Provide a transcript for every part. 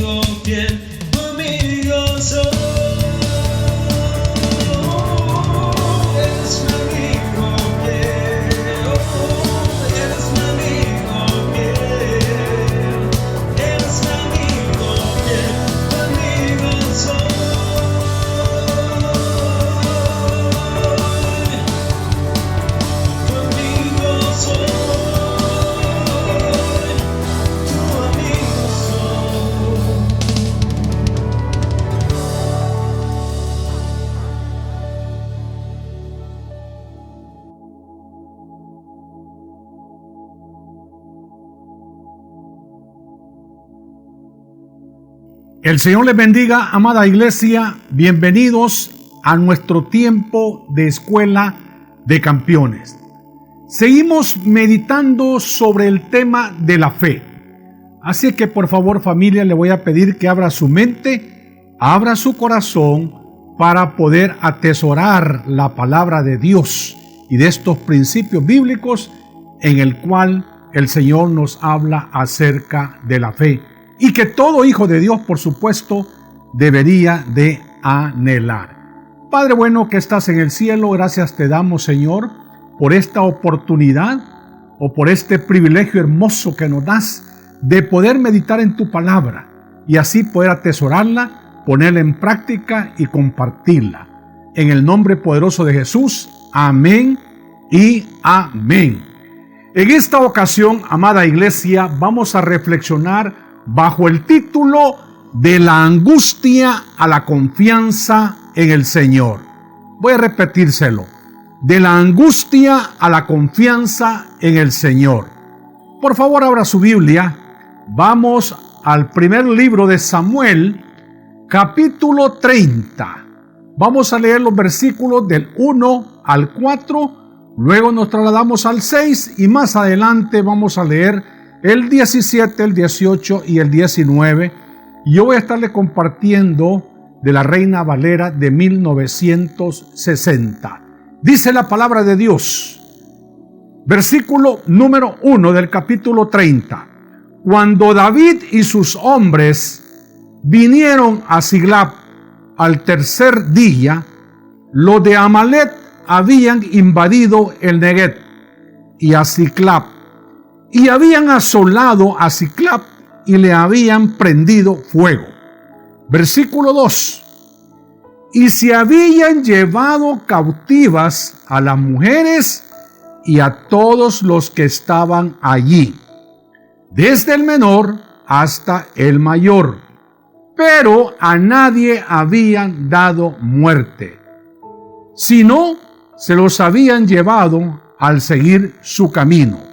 amigo fiel, tu amigo soy. Eres mi amigo fiel, eres mi amigo fiel, eres mi amigo fiel, tu amigo soy. Tu amigo soy. El Señor les bendiga, amada iglesia. Bienvenidos a nuestro tiempo de escuela de campeones. Seguimos meditando sobre el tema de la fe. Así que por favor, familia, le voy a pedir que abra su mente, abra su corazón para poder atesorar la palabra de Dios y de estos principios bíblicos en el cual el Señor nos habla acerca de la fe. Y que todo hijo de Dios, por supuesto, debería de anhelar. Padre bueno que estás en el cielo, gracias te damos, Señor, por esta oportunidad o por este privilegio hermoso que nos das de poder meditar en tu palabra y así poder atesorarla, ponerla en práctica y compartirla. En el nombre poderoso de Jesús, amén y amén. En esta ocasión, amada iglesia, vamos a reflexionar bajo el título de la angustia a la confianza en el Señor. Voy a repetírselo. De la angustia a la confianza en el Señor. Por favor, abra su Biblia. Vamos al primer libro de Samuel, capítulo 30. Vamos a leer los versículos del 1 al 4. Luego nos trasladamos al 6 y más adelante vamos a leer el 17, el 18 y el 19. Yo voy a estarle compartiendo de la Reina Valera de 1960. Dice la palabra de Dios, versículo número 1 del capítulo 30. Cuando David y sus hombres vinieron a Siglab al tercer día, los de Amalek habían invadido el Neguev y a Siglab, y habían asolado a Siglab y le habían prendido fuego. Versículo 2. Y se habían llevado cautivas a las mujeres y a todos los que estaban allí, desde el menor hasta el mayor, pero a nadie habían dado muerte, sino se los habían llevado al seguir su camino.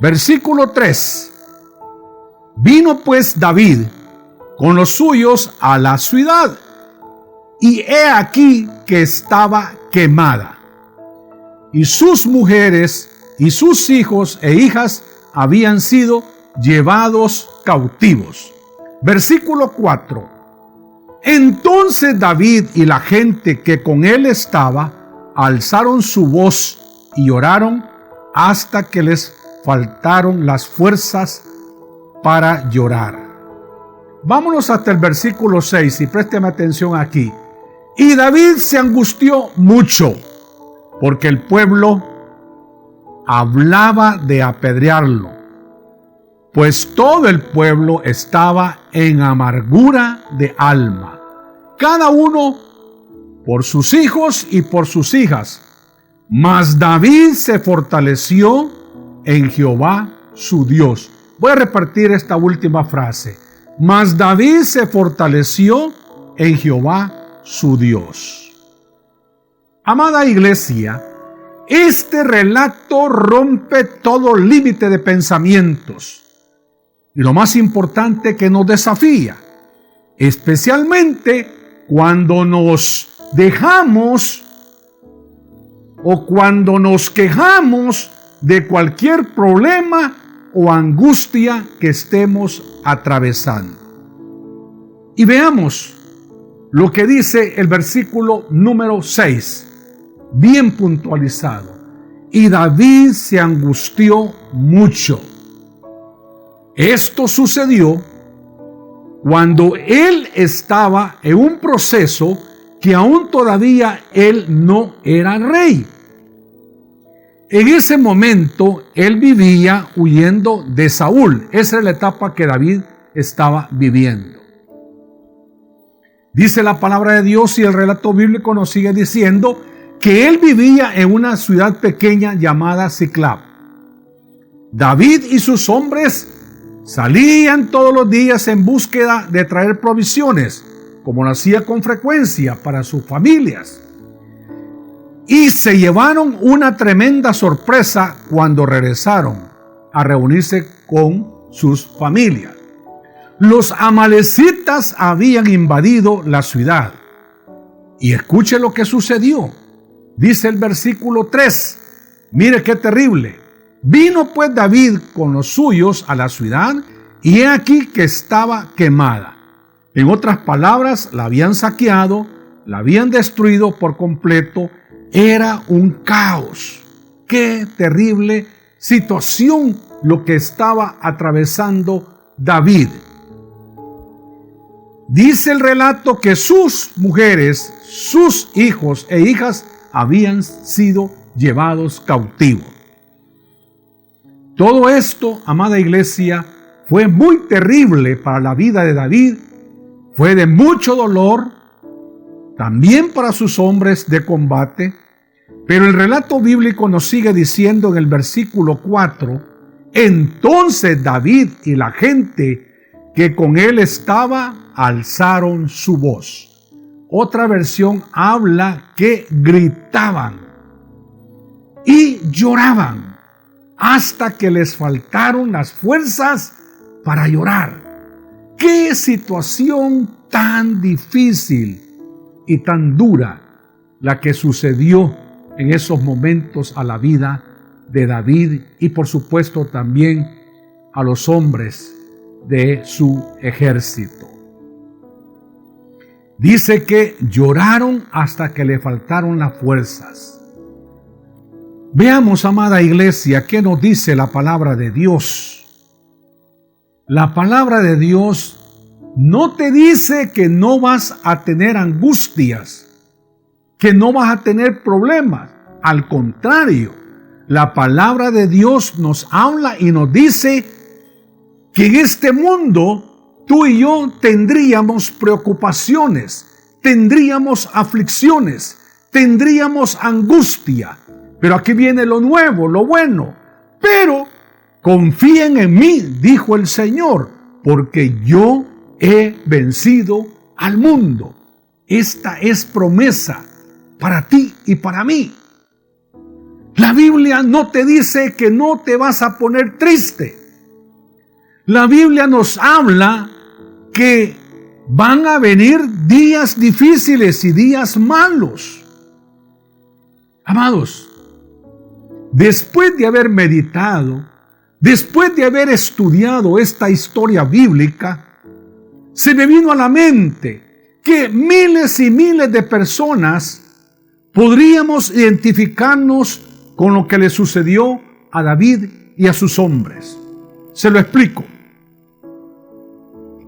Versículo 3. Vino pues David con los suyos a la ciudad, y he aquí que estaba quemada, y sus mujeres y sus hijos e hijas habían sido llevados cautivos. Versículo 4. Entonces David y la gente que con él estaba alzaron su voz y lloraron hasta que les faltaron las fuerzas para llorar. Vámonos hasta el versículo 6 y présteme atención aquí. Y David se angustió mucho porque el pueblo hablaba de apedrearlo, pues todo el pueblo estaba en amargura de alma, cada uno por sus hijos y por sus hijas. Mas David se fortaleció en Jehová su Dios. Voy a repartir esta última frase. Mas David se fortaleció en Jehová su Dios. Amada iglesia, este relato rompe todo límite de pensamientos y lo más importante, que nos desafía, especialmente cuando nos dejamos o cuando nos quejamos de cualquier problema o angustia que estemos atravesando. Y veamos lo que dice el versículo número 6, bien puntualizado. Y David se angustió mucho. Esto sucedió cuando él estaba en un proceso que aún todavía él no era rey. En ese momento él vivía huyendo de Saúl. Esa es la etapa que David estaba viviendo. Dice la palabra de Dios y el relato bíblico nos sigue diciendo que él vivía en una ciudad pequeña llamada Siclab. David y sus hombres salían todos los días en búsqueda de traer provisiones, como lo hacía con frecuencia para sus familias. Y se llevaron una tremenda sorpresa cuando regresaron a reunirse con sus familias. Los amalecitas habían invadido la ciudad. Y escuche lo que sucedió. Dice el versículo 3. Mire qué terrible. Vino pues David con los suyos a la ciudad, y he aquí que estaba quemada. En otras palabras, la habían saqueado, la habían destruido por completo. Era un caos. Qué terrible situación lo que estaba atravesando David. Dice el relato que sus mujeres, sus hijos e hijas habían sido llevados cautivos. Todo esto, amada iglesia, fue muy terrible para la vida de David. Fue de mucho dolor, también para sus hombres de combate. Pero el relato bíblico nos sigue diciendo en el versículo 4, entonces David y la gente que con él estaba alzaron su voz. Otra versión habla que gritaban y lloraban hasta que les faltaron las fuerzas para llorar. ¡Qué situación tan difícil y tan dura la que sucedió en esos momentos a la vida de David y por supuesto también a los hombres de su ejército? Dice que lloraron hasta que le faltaron las fuerzas. Veamos, amada iglesia, qué nos dice la palabra de Dios. La palabra de Dios no te dice que no vas a tener angustias, que no vas a tener problemas. Al contrario, la palabra de Dios nos habla y nos dice que en este mundo tú y yo tendríamos preocupaciones, tendríamos aflicciones, tendríamos angustia. Pero aquí viene lo nuevo, lo bueno. Pero confíen en mí, dijo el Señor, porque yo he vencido al mundo. Esta es promesa para ti y para mí. La Biblia no te dice que no te vas a poner triste. La Biblia nos habla que van a venir días difíciles y días malos. Amados, después de haber meditado, después de haber estudiado esta historia bíblica, se me vino a la mente que miles y miles de personas podríamos identificarnos con lo que le sucedió a David y a sus hombres. Se lo explico.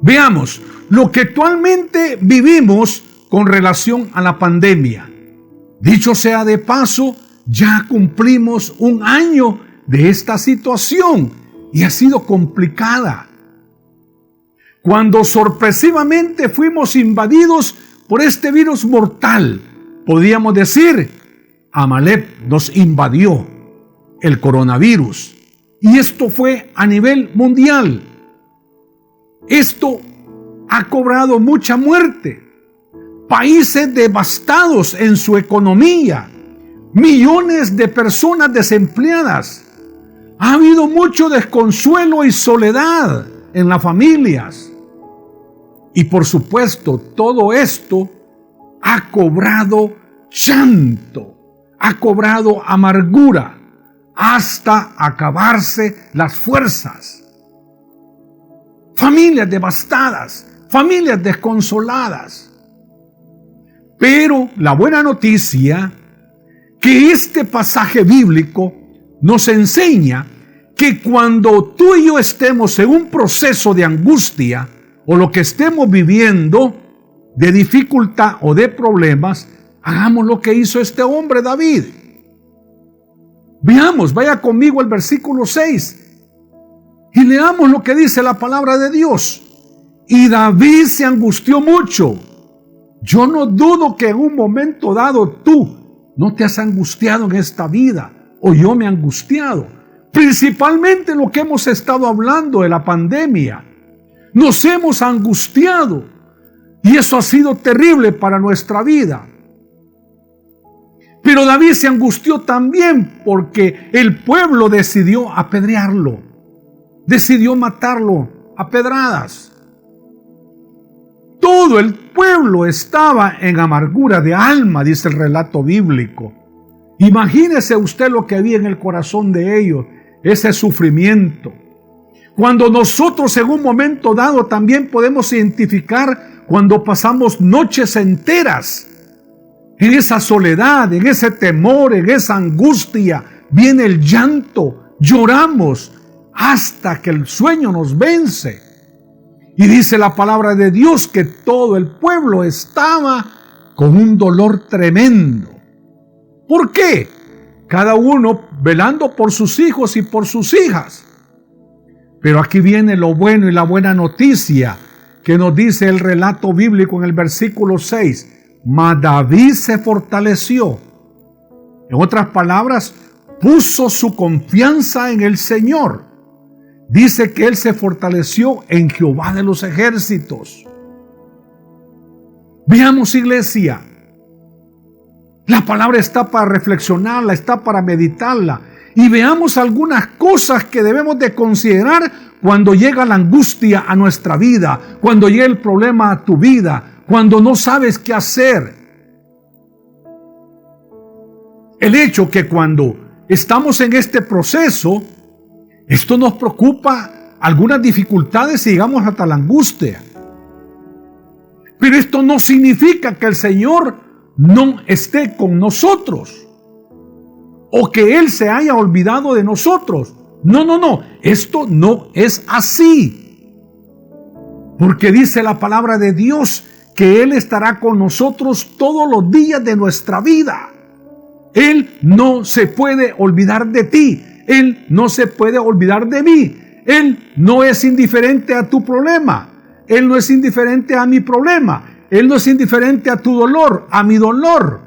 Veamos lo que actualmente vivimos con relación a la pandemia. Dicho sea de paso, ya cumplimos un año de esta situación y ha sido complicada. Cuando sorpresivamente fuimos invadidos por este virus mortal, podríamos decir, Amalek nos invadió, el coronavirus. Y esto fue a nivel mundial. Esto ha cobrado mucha muerte. Países devastados en su economía. Millones de personas desempleadas. Ha habido mucho desconsuelo y soledad en las familias. Y por supuesto, todo esto ha cobrado llanto, ha cobrado amargura, hasta acabarse las fuerzas. Familias devastadas, familias desconsoladas. Pero la buena noticia, que este pasaje bíblico nos enseña que cuando tú y yo estemos en un proceso de angustia o lo que estemos viviendo de dificultad o de problemas, hagamos lo que hizo este hombre David. Veamos, vaya conmigo al versículo 6 y leamos lo que dice la palabra de Dios. Y David se angustió mucho. Yo no dudo que en un momento dado tú no te has angustiado en esta vida, o yo me he angustiado. Principalmente lo que hemos estado hablando de la pandemia. Nos hemos angustiado y eso ha sido terrible para nuestra vida. Pero David se angustió también porque el pueblo decidió apedrearlo, decidió matarlo a pedradas. Todo el pueblo estaba en amargura de alma, dice el relato bíblico. Imagínese usted lo que había en el corazón de ellos, ese sufrimiento. Cuando nosotros en un momento dado también podemos identificar cuando pasamos noches enteras en esa soledad, en ese temor, en esa angustia, viene el llanto, lloramos hasta que el sueño nos vence. Y dice la palabra de Dios que todo el pueblo estaba con un dolor tremendo. ¿Por qué? Cada uno velando por sus hijos y por sus hijas. Pero aquí viene lo bueno y la buena noticia que nos dice el relato bíblico en el versículo 6. Mas David se fortaleció. En otras palabras, puso su confianza en el Señor. Dice que él se fortaleció en Jehová de los ejércitos. Veamos, iglesia. La palabra está para reflexionarla, está para meditarla. Y veamos algunas cosas que debemos de considerar cuando llega la angustia a nuestra vida, cuando llega el problema a tu vida, cuando no sabes qué hacer. El hecho que cuando estamos en este proceso, esto nos preocupa algunas dificultades y llegamos hasta la angustia. Pero esto no significa que el Señor no esté con nosotros o que Él se haya olvidado de nosotros. No. Esto no es así. Porque dice la palabra de Dios que Él estará con nosotros todos los días de nuestra vida. Él no se puede olvidar de ti. Él no se puede olvidar de mí. Él no es indiferente a tu problema. Él no es indiferente a mi problema. Él no es indiferente a tu dolor, a mi dolor.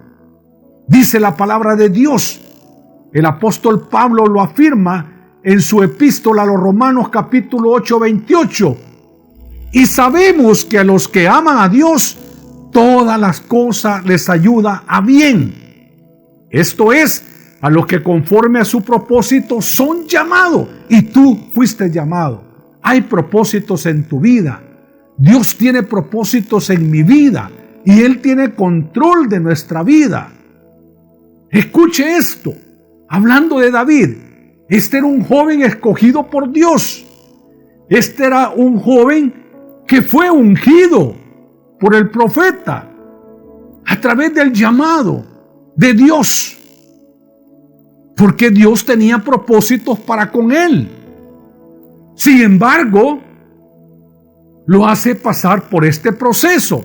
Dice la palabra de Dios. El apóstol Pablo lo afirma en su epístola a los Romanos capítulo 8, 28. Y sabemos que a los que aman a Dios, todas las cosas les ayuda a bien. Esto es, a los que conforme a su propósito son llamados. Y tú fuiste llamado. Hay propósitos en tu vida. Dios tiene propósitos en mi vida. Y Él tiene control de nuestra vida. Escuche esto. Hablando de David, este era un joven escogido por Dios. Este era un joven que fue ungido por el profeta a través del llamado de Dios. Porque Dios tenía propósitos para con él. Sin embargo, lo hace pasar por este proceso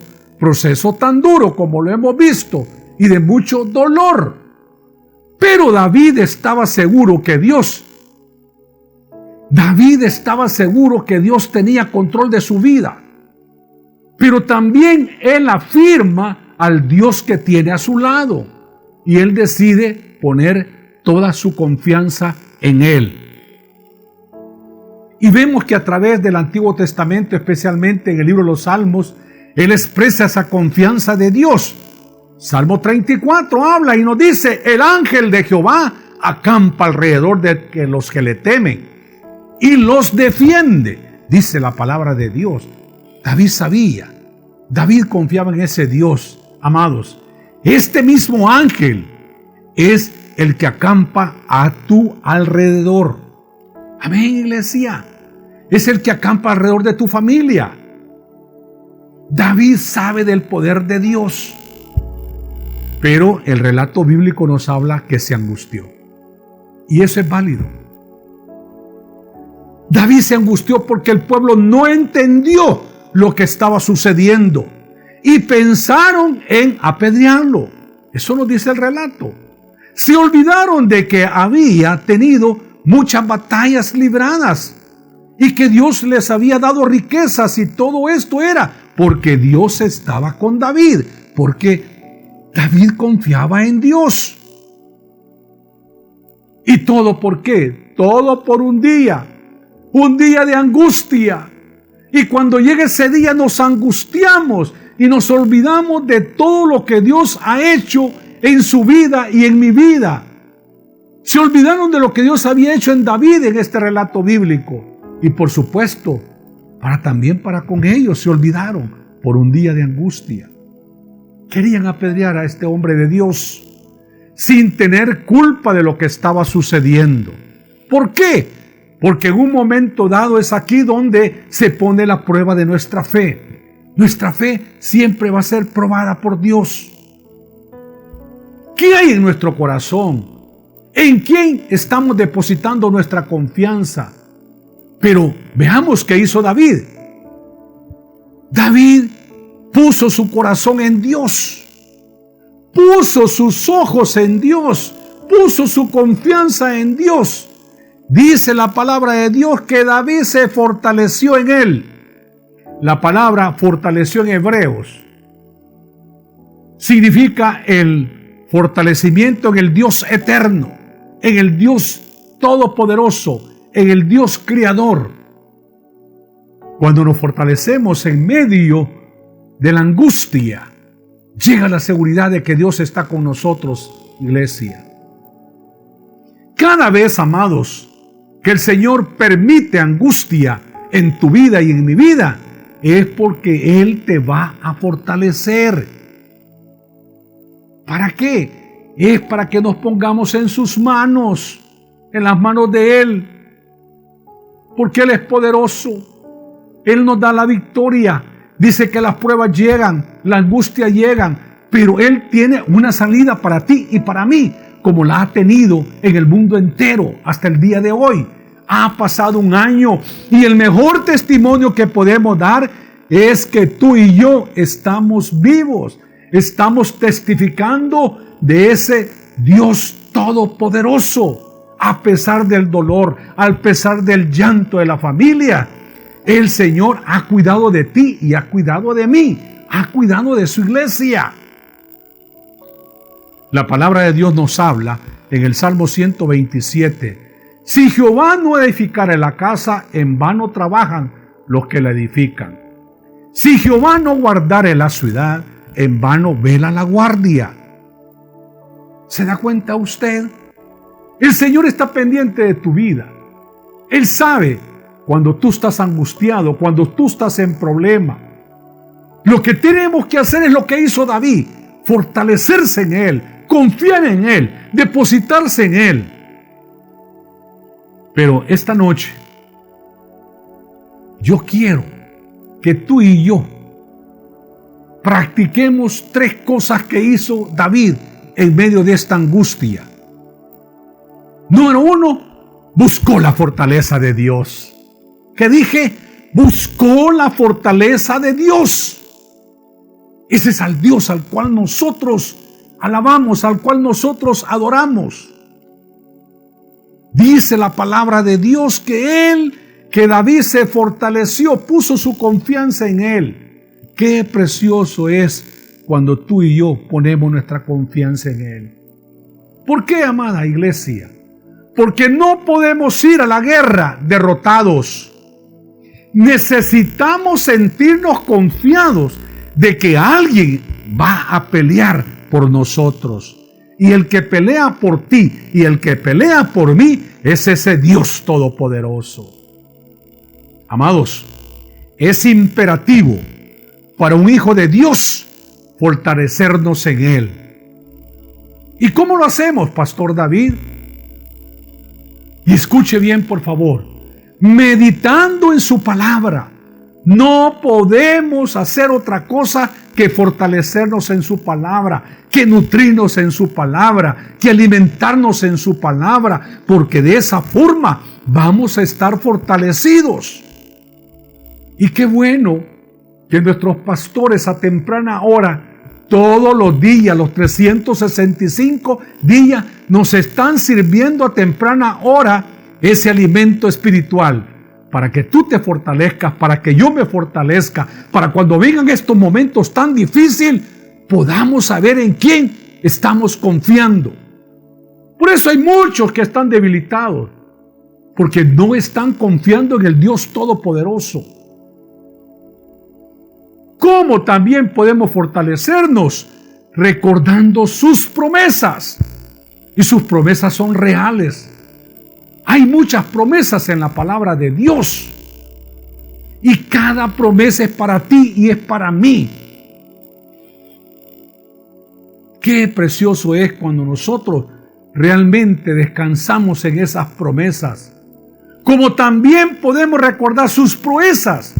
tan duro como lo hemos visto y de mucho dolor. Pero David estaba seguro que Dios tenía control de su vida. Pero también él afirma al Dios que tiene a su lado. Y él decide poner toda su confianza en él. Y vemos que a través del Antiguo Testamento, especialmente en el libro de los Salmos, él expresa esa confianza de Dios. Salmo 34 habla y nos dice: el ángel de Jehová acampa alrededor de los que le temen y los defiende, dice la palabra de Dios. David sabía, David confiaba en ese Dios, amados. Este mismo ángel es el que acampa a tu alrededor. Amén, iglesia. Es el que acampa alrededor de tu familia. David sabe del poder de Dios. Pero el relato bíblico nos habla que se angustió. Y eso es válido. David se angustió porque el pueblo no entendió lo que estaba sucediendo y pensaron en apedrearlo. Eso nos dice el relato. Se olvidaron de que había tenido muchas batallas libradas y que Dios les había dado riquezas, y todo esto era porque Dios estaba con David, porque David confiaba en Dios. ¿Y todo por qué? Todo por un día de angustia. Y cuando llega ese día nos angustiamos y nos olvidamos de todo lo que Dios ha hecho en su vida y en mi vida. Se olvidaron de lo que Dios había hecho en David en este relato bíblico. Y por supuesto, también para con ellos se olvidaron por un día de angustia. Querían apedrear a este hombre de Dios sin tener culpa de lo que estaba sucediendo. ¿Por qué? Porque en un momento dado es aquí donde se pone la prueba de nuestra fe. Nuestra fe siempre va a ser probada por Dios. ¿Qué hay en nuestro corazón? ¿En quién estamos depositando nuestra confianza? Pero veamos qué hizo David. David puso su corazón en Dios. Puso sus ojos en Dios. Puso su confianza en Dios. Dice la palabra de Dios que David se fortaleció en él. La palabra fortaleció en hebreos significa el fortalecimiento en el Dios eterno, en el Dios todopoderoso, en el Dios creador. Cuando nos fortalecemos en medio de la angustia, llega la seguridad de que Dios está con nosotros, iglesia. Cada vez, amados, que el Señor permite angustia en tu vida y en mi vida, es porque Él te va a fortalecer. ¿Para qué? Es para que nos pongamos en sus manos, en las manos de Él, porque Él es poderoso. Él nos da la victoria. Dice que las pruebas llegan, la angustia llegan, pero Él tiene una salida para ti y para mí, como la ha tenido en el mundo entero hasta el día de hoy. Ha pasado un año y el mejor testimonio que podemos dar es que tú y yo estamos vivos. Estamos testificando de ese Dios todopoderoso. A pesar del dolor, a pesar del llanto de la familia, el Señor ha cuidado de ti y ha cuidado de mí. Ha cuidado de su iglesia. La palabra de Dios nos habla en el Salmo 127. Si Jehová no edificare la casa, en vano trabajan los que la edifican. Si Jehová no guardare la ciudad, en vano vela la guardia. ¿Se da cuenta usted? El Señor está pendiente de tu vida. Él sabe cuando tú estás angustiado, cuando tú estás en problema. Lo que tenemos que hacer es lo que hizo David: fortalecerse en Él, confiar en Él, depositarse en Él. Pero esta noche, yo quiero que tú y yo practiquemos 3 cosas que hizo David en medio de esta angustia. Número 1, buscó la fortaleza de Dios. ¿Qué dije? Buscó la fortaleza de Dios. Ese es al Dios al cual nosotros alabamos, al cual nosotros adoramos. Dice la palabra de Dios que David se fortaleció, puso su confianza en Él. Qué precioso es cuando tú y yo ponemos nuestra confianza en Él. ¿Por qué, amada iglesia? Porque no podemos ir a la guerra derrotados. Necesitamos sentirnos confiados de que alguien va a pelear por nosotros. Y el que pelea por ti y el que pelea por mí es ese Dios todopoderoso. Amados, es imperativo para un hijo de Dios fortalecernos en Él. ¿Y cómo lo hacemos, Pastor David? Y escuche bien, por favor. Meditando en su palabra. No podemos hacer otra cosa que fortalecernos en su palabra, que nutrirnos en su palabra, que alimentarnos en su palabra, porque de esa forma vamos a estar fortalecidos. Y qué bueno que nuestros pastores a temprana hora, todos los días, los 365 días, nos están sirviendo a temprana hora ese alimento espiritual, para que tú te fortalezcas, para que yo me fortalezca, para cuando vengan estos momentos tan difíciles, podamos saber en quién estamos confiando. Por eso hay muchos que están debilitados, porque no están confiando en el Dios Todopoderoso. ¿Cómo también podemos fortalecernos? Recordando sus promesas. Y sus promesas son reales. Hay muchas promesas en la palabra de Dios. Y cada promesa es para ti y es para mí. Qué precioso es cuando nosotros realmente descansamos en esas promesas. Como también podemos recordar sus proezas.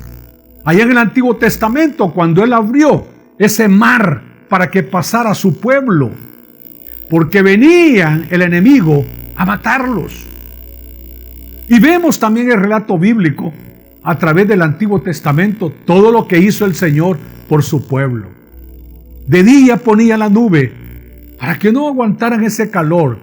Allá en el Antiguo Testamento, cuando Él abrió ese mar para que pasara a su pueblo, porque venía el enemigo a matarlos. Y vemos también el relato bíblico a través del Antiguo Testamento, todo lo que hizo el Señor por su pueblo. De día ponía la nube para que no aguantaran ese calor.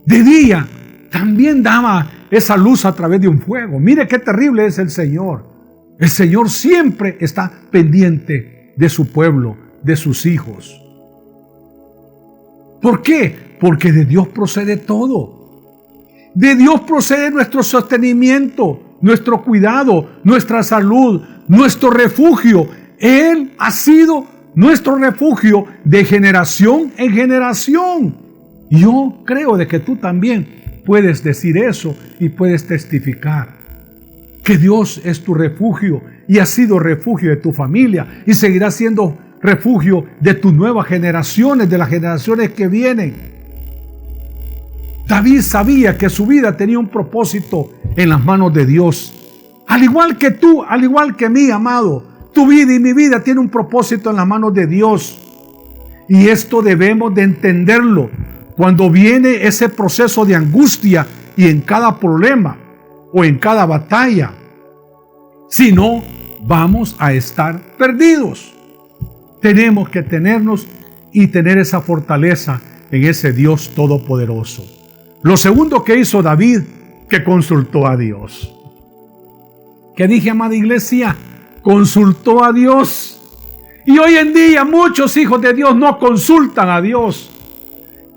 De día también daba esa luz a través de un fuego. Mire qué terrible es el Señor. El Señor siempre está pendiente de su pueblo, de sus hijos. ¿Por qué? Porque de Dios procede todo. De Dios procede nuestro sostenimiento, nuestro cuidado, nuestra salud, nuestro refugio. Él ha sido nuestro refugio de generación en generación. Yo creo de que tú también puedes decir eso y puedes testificar que Dios es tu refugio y ha sido refugio de tu familia y seguirá siendo refugio de tus nuevas generaciones, de las generaciones que vienen. David sabía que su vida tenía un propósito en las manos de Dios. Al igual que tú, al igual que mí, amado, tu vida y mi vida tiene un propósito en las manos de Dios. Y esto debemos de entenderlo cuando viene ese proceso de angustia y en cada problema o en cada batalla. Si no, vamos a estar perdidos. Tenemos que tenernos y tener esa fortaleza en ese Dios todopoderoso. Lo segundo que hizo David, que consultó a Dios. ¿Qué dije, amada iglesia? Consultó a Dios. Y hoy en día muchos hijos de Dios no consultan a Dios.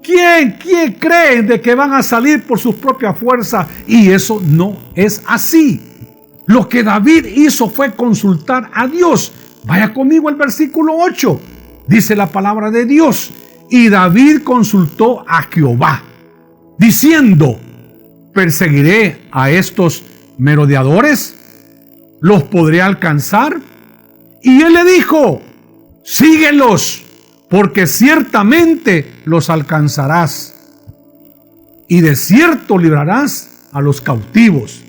¿Quién creen de que van a salir por sus propias fuerzas? Y eso no es así. Lo que David hizo fue consultar a Dios. Vaya conmigo al versículo 8. Dice la palabra de Dios. Y David consultó a Jehová, diciendo: ¿perseguiré a estos merodeadores? ¿Los podré alcanzar? Y él le dijo: síguelos, porque ciertamente los alcanzarás, y de cierto librarás a los cautivos.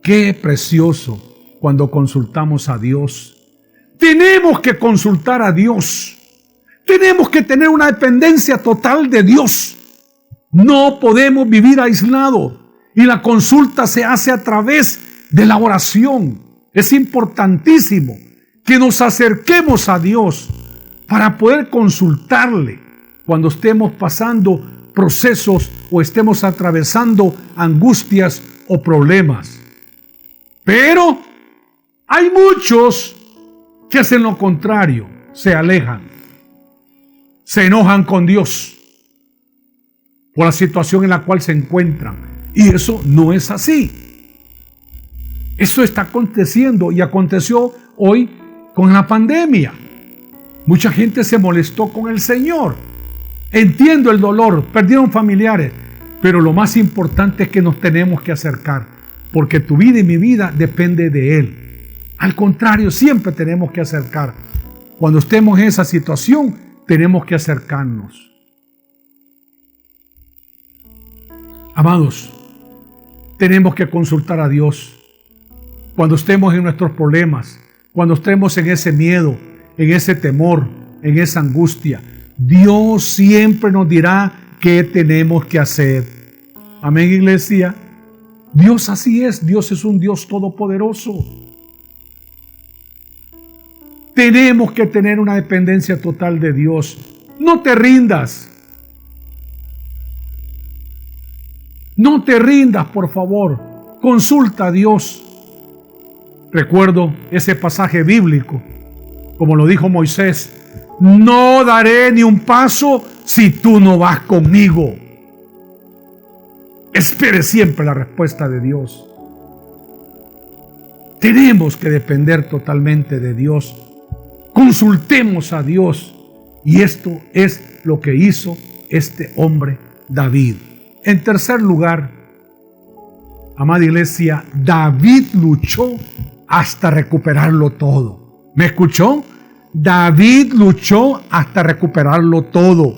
Qué precioso cuando consultamos a Dios. Tenemos que consultar a Dios. Tenemos que tener una dependencia total de Dios. No podemos vivir aislados. Y la consulta se hace a través de la oración. Es importantísimo que nos acerquemos a Dios para poder consultarle cuando estemos pasando procesos o estemos atravesando angustias o problemas. Pero hay muchos que hacen lo contrario, se alejan, se enojan con Dios por la situación en la cual se encuentran. Y eso no es así. Eso está aconteciendo y aconteció hoy con la pandemia. Mucha gente se molestó con el Señor. Entiendo el dolor, perdieron familiares, pero lo más importante es que nos tenemos que acercar, porque tu vida y mi vida depende de Él. Al contrario, siempre tenemos que acercar. Cuando estemos en esa situación, tenemos que acercarnos. Amados, tenemos que consultar a Dios cuando estemos en nuestros problemas, cuando estemos en ese miedo, en ese temor, en esa angustia. Dios siempre nos dirá qué tenemos que hacer. Amén, iglesia. Dios así es. Dios es un Dios todopoderoso. Tenemos que tener una dependencia total de Dios. No te rindas. No te rindas, por favor. Consulta a Dios. Recuerdo ese pasaje bíblico, como lo dijo Moisés: no daré ni un paso si tú no vas conmigo. Espere siempre la respuesta de Dios. Tenemos que depender totalmente de Dios. Consultemos a Dios. Y esto es lo que hizo este hombre David. En tercer lugar, amada iglesia, David luchó hasta recuperarlo todo. ¿Me escuchó? David luchó hasta recuperarlo todo.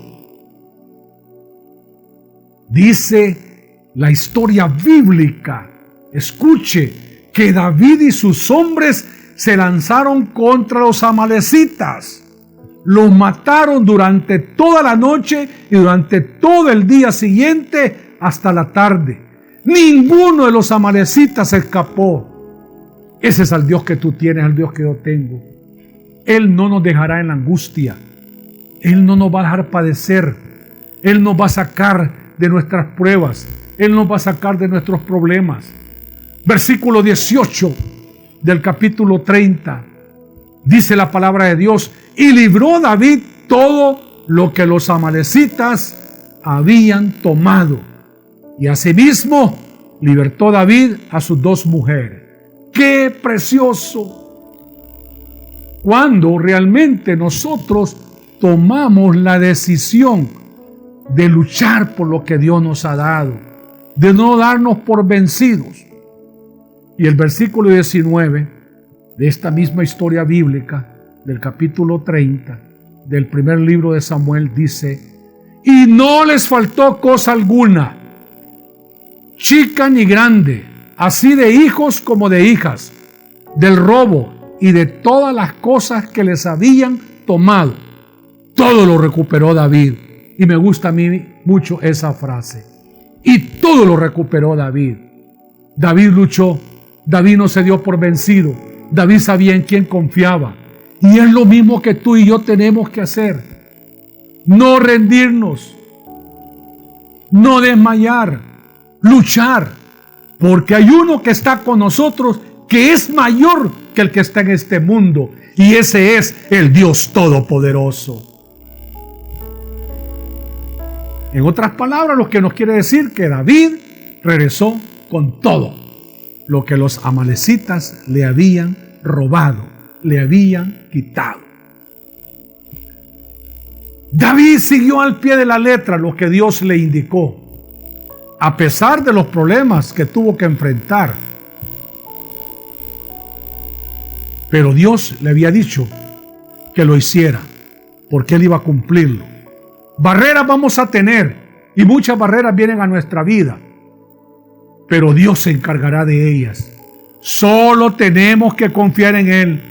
Dice la historia bíblica, escuche, que David y sus hombres se lanzaron contra los amalecitas. Los mataron durante toda la noche y durante todo el día siguiente hasta la tarde. Ninguno de los amalecitas escapó. Ese es el Dios que tú tienes, el Dios que yo tengo. Él no nos dejará en la angustia. Él no nos va a dejar padecer. Él nos va a sacar de nuestras pruebas. Él nos va a sacar de nuestros problemas. Versículo 18 del capítulo 30. Dice la palabra de Dios: y libró David todo lo que los amalecitas habían tomado. Y asimismo libertó David a sus 2 mujeres. ¡Qué precioso! Cuando realmente nosotros tomamos la decisión de luchar por lo que Dios nos ha dado, de no darnos por vencidos. Y el versículo 19 de esta misma historia bíblica, del capítulo 30, del primer libro de Samuel, dice: y no les faltó cosa alguna, chica ni grande, así de hijos como de hijas, del robo y de todas las cosas que les habían tomado. Todo lo recuperó David. Y me gusta a mí mucho esa frase. Y todo lo recuperó David. David luchó. David no se dio por vencido. David sabía en quién confiaba. Y es lo mismo que tú y yo tenemos que hacer. No rendirnos. No desmayar. Luchar. Porque hay uno que está con nosotros que es mayor que el que está en este mundo. Y ese es el Dios Todopoderoso. En otras palabras, lo que nos quiere decir que David regresó con todo lo que los amalecitas le habían robado, le habían quitado. David siguió al pie de la letra lo que Dios le indicó, a pesar de los problemas que tuvo que enfrentar. Pero Dios le había dicho que lo hiciera, porque Él iba a cumplirlo. Barreras vamos a tener, y muchas barreras vienen a nuestra vida, pero Dios se encargará de ellas. Solo tenemos que confiar en Él.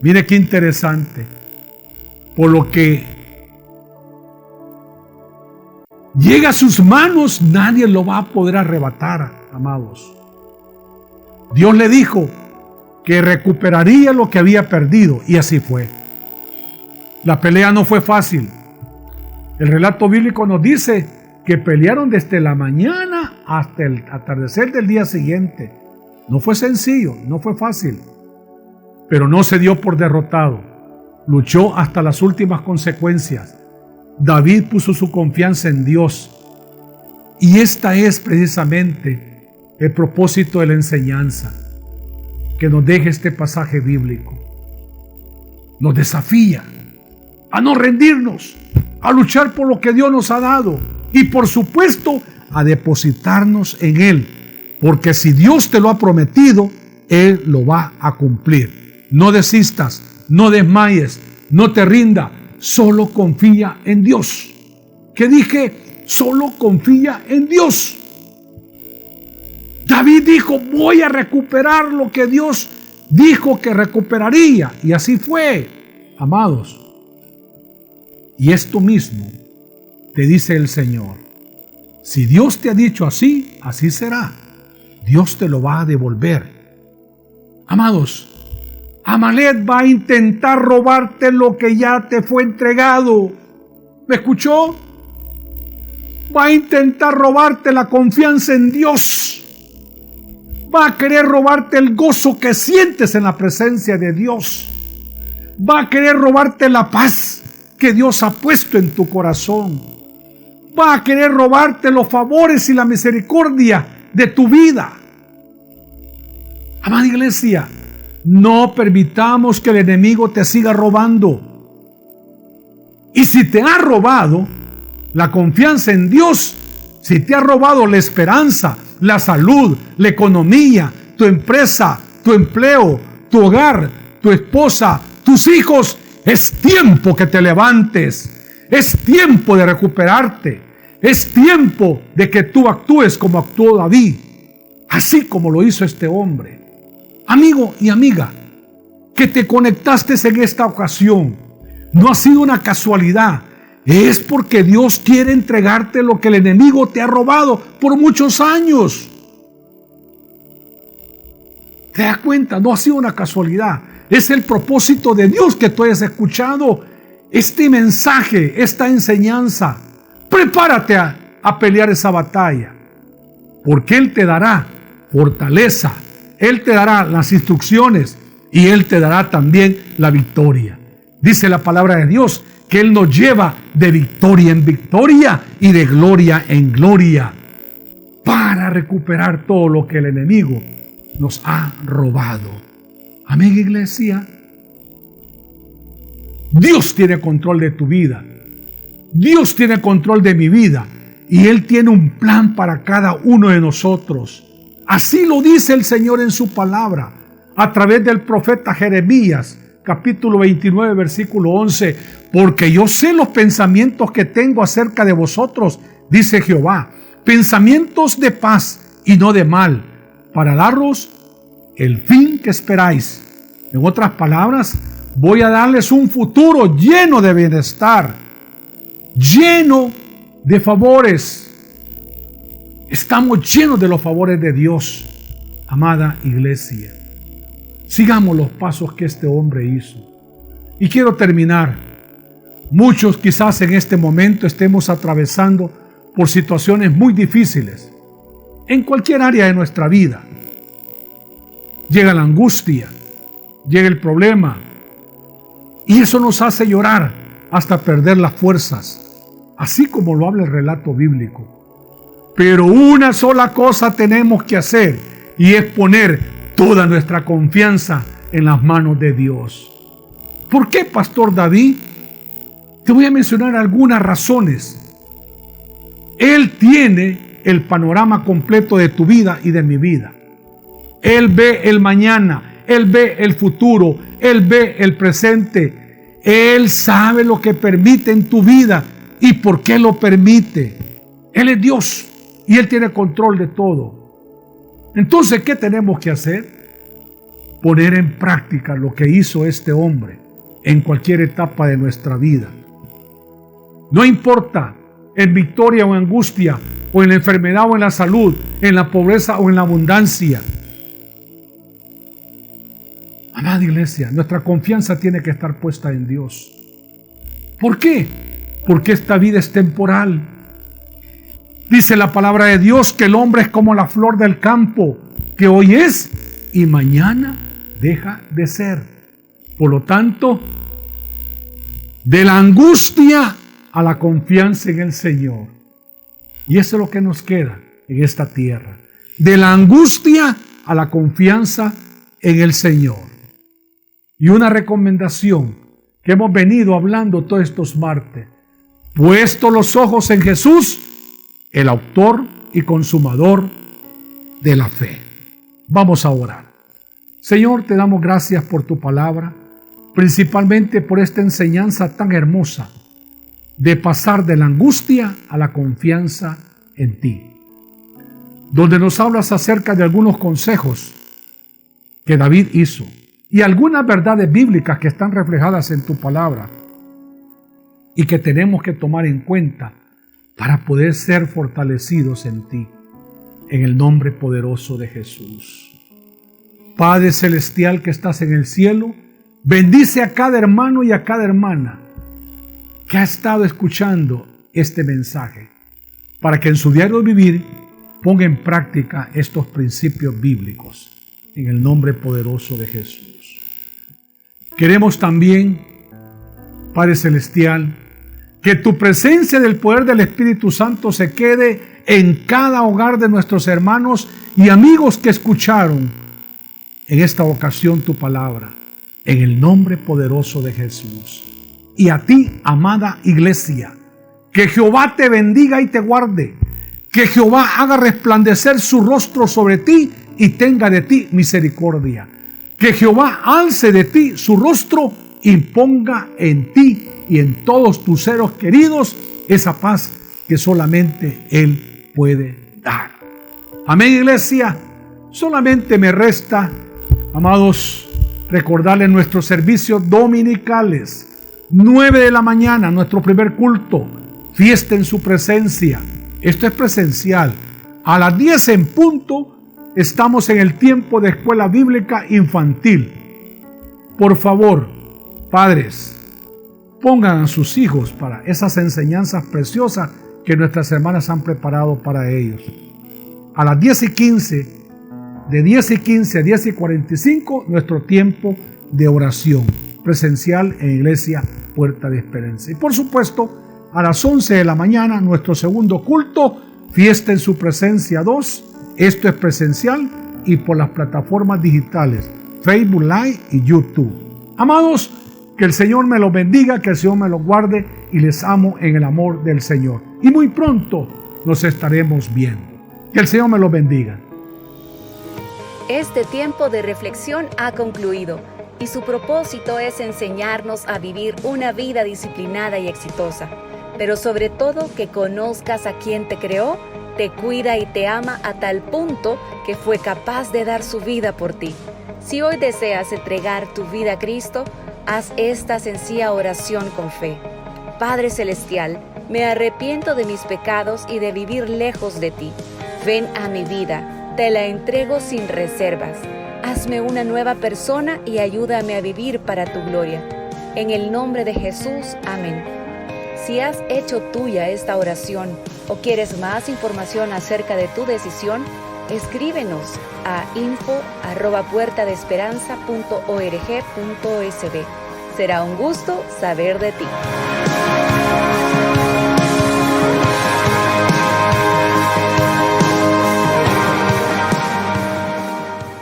Mire qué interesante. Por lo que llega a sus manos, nadie lo va a poder arrebatar, amados. Dios le dijo que recuperaría lo que había perdido, y así fue. La pelea no fue fácil. El relato bíblico nos dice que pelearon desde la mañana hasta el atardecer del día siguiente. No fue sencillo, no fue fácil, pero no se dio por derrotado. Luchó hasta las últimas consecuencias. David puso su confianza en Dios. Y esta es precisamente el propósito de la enseñanza que nos deja este pasaje bíblico. Nos desafía a no rendirnos, a luchar por lo que Dios nos ha dado y, por supuesto, a depositarnos en Él, porque si Dios te lo ha prometido, Él lo va a cumplir. No desistas, no desmayes, no te rinda, solo confía en Dios. ¿Qué dije? Solo confía en Dios. David dijo: voy a recuperar lo que Dios dijo que recuperaría, y así fue, amados. Y esto mismo te dice el Señor: si Dios te ha dicho así, así será. Dios te lo va a devolver. Amados, Amalek va a intentar robarte lo que ya te fue entregado. ¿Me escuchó? Va a intentar robarte la confianza en Dios. Va a querer robarte el gozo que sientes en la presencia de Dios. Va a querer robarte la paz que Dios ha puesto en tu corazón. Va a querer robarte los favores y la misericordia de tu vida. Amada iglesia, no permitamos que el enemigo te siga robando. Y si te ha robado la confianza en Dios, si te ha robado la esperanza, la salud, la economía, tu empresa, tu empleo, tu hogar, tu esposa, tus hijos, es tiempo que te levantes. Es tiempo de recuperarte. Es tiempo de que tú actúes como actuó David, así como lo hizo este hombre. Amigo y amiga, que te conectaste en esta ocasión, no ha sido una casualidad. Es porque Dios quiere entregarte lo que el enemigo te ha robado por muchos años. ¿Te das cuenta? No ha sido una casualidad. Es el propósito de Dios que tú hayas escuchado este mensaje, esta enseñanza. Prepárate a pelear esa batalla, porque Él te dará fortaleza, Él te dará las instrucciones y Él te dará también la victoria. Dice la palabra de Dios que Él nos lleva de victoria en victoria y de gloria en gloria para recuperar todo lo que el enemigo nos ha robado. Amiga iglesia, Dios tiene control de tu vida. Dios tiene control de mi vida y Él tiene un plan para cada uno de nosotros. Así lo dice el Señor en su palabra a través del profeta Jeremías, capítulo 29, versículo 11. Porque yo sé los pensamientos que tengo acerca de vosotros, dice Jehová, pensamientos de paz y no de mal, para daros el fin que esperáis. En otras palabras, voy a darles un futuro lleno de bienestar, lleno de favores. Estamos llenos de los favores de Dios, amada iglesia. Sigamos los pasos que este hombre hizo. Y quiero terminar. Muchos quizás en este momento estemos atravesando por situaciones muy difíciles en cualquier área de nuestra vida. Llega la angustia, llega el problema, y eso nos hace llorar hasta perder las fuerzas, así como lo habla el relato bíblico. Pero una sola cosa tenemos que hacer, y es poner toda nuestra confianza en las manos de Dios. ¿Por qué, Pastor David? Te voy a mencionar algunas razones. Él tiene el panorama completo de tu vida y de mi vida. Él ve el mañana, Él ve el futuro, Él ve el presente. Él sabe lo que permite en tu vida y por qué lo permite. Él es Dios y Él tiene control de todo. Entonces, ¿qué tenemos que hacer? Poner en práctica lo que hizo este hombre en cualquier etapa de nuestra vida. No importa en victoria o en angustia, o en la enfermedad o en la salud, en la pobreza o en la abundancia. Amada iglesia, nuestra confianza tiene que estar puesta en Dios. ¿Por qué? Porque esta vida es temporal. Dice la palabra de Dios que el hombre es como la flor del campo, que hoy es y mañana deja de ser. Por lo tanto, de la angustia a la confianza en el Señor. Y eso es lo que nos queda en esta tierra. De la angustia a la confianza en el Señor. Y una recomendación que hemos venido hablando todos estos martes. Puesto los ojos en Jesús, el autor y consumador de la fe. Vamos a orar. Señor, te damos gracias por tu palabra, principalmente por esta enseñanza tan hermosa de pasar de la angustia a la confianza en ti, donde nos hablas acerca de algunos consejos que David hizo y algunas verdades bíblicas que están reflejadas en tu palabra y que tenemos que tomar en cuenta para poder ser fortalecidos en ti, en el nombre poderoso de Jesús. Padre celestial que estás en el cielo, bendice a cada hermano y a cada hermana que ha estado escuchando este mensaje, para que en su diario vivir ponga en práctica estos principios bíblicos, en el nombre poderoso de Jesús. Queremos también, Padre celestial, que tu presencia del poder del Espíritu Santo se quede en cada hogar de nuestros hermanos y amigos que escucharon en esta ocasión tu palabra, en el nombre poderoso de Jesús. Y a ti, amada iglesia, que Jehová te bendiga y te guarde, que Jehová haga resplandecer su rostro sobre ti y tenga de ti misericordia, que Jehová alce de ti su rostro y ponga en ti y en todos tus seres queridos esa paz que solamente Él puede dar. Amén, iglesia. Solamente me resta, amados, recordarles nuestros servicios dominicales. 9 de la mañana, nuestro primer culto, fiesta en su presencia. Esto es presencial. A las 10 en punto, estamos en el tiempo de escuela bíblica infantil. Por favor, padres, pongan a sus hijos para esas enseñanzas preciosas que nuestras hermanas han preparado para ellos. A las 10:15, de 10:15 a 10:45, nuestro tiempo de oración presencial en Iglesia Puerta de Esperanza. Y por supuesto, a las 11 de la mañana, nuestro segundo culto, fiesta en su presencia 2. Esto es presencial y por las plataformas digitales, Facebook Live y YouTube. Amados, que el Señor me los bendiga, que el Señor me los guarde y les amo en el amor del Señor. Y muy pronto nos estaremos viendo. Que el Señor me los bendiga. Este tiempo de reflexión ha concluido y su propósito es enseñarnos a vivir una vida disciplinada y exitosa, pero sobre todo que conozcas a quien te creó, te cuida y te ama a tal punto que fue capaz de dar su vida por ti. Si hoy deseas entregar tu vida a Cristo, haz esta sencilla oración con fe. Padre Celestial, me arrepiento de mis pecados y de vivir lejos de ti. Ven a mi vida, te la entrego sin reservas. Hazme una nueva persona y ayúdame a vivir para tu gloria. En el nombre de Jesús, amén. Si has hecho tuya esta oración o quieres más información acerca de tu decisión, escríbenos a info@puertadesperanza.org.sb. Será un gusto saber de ti.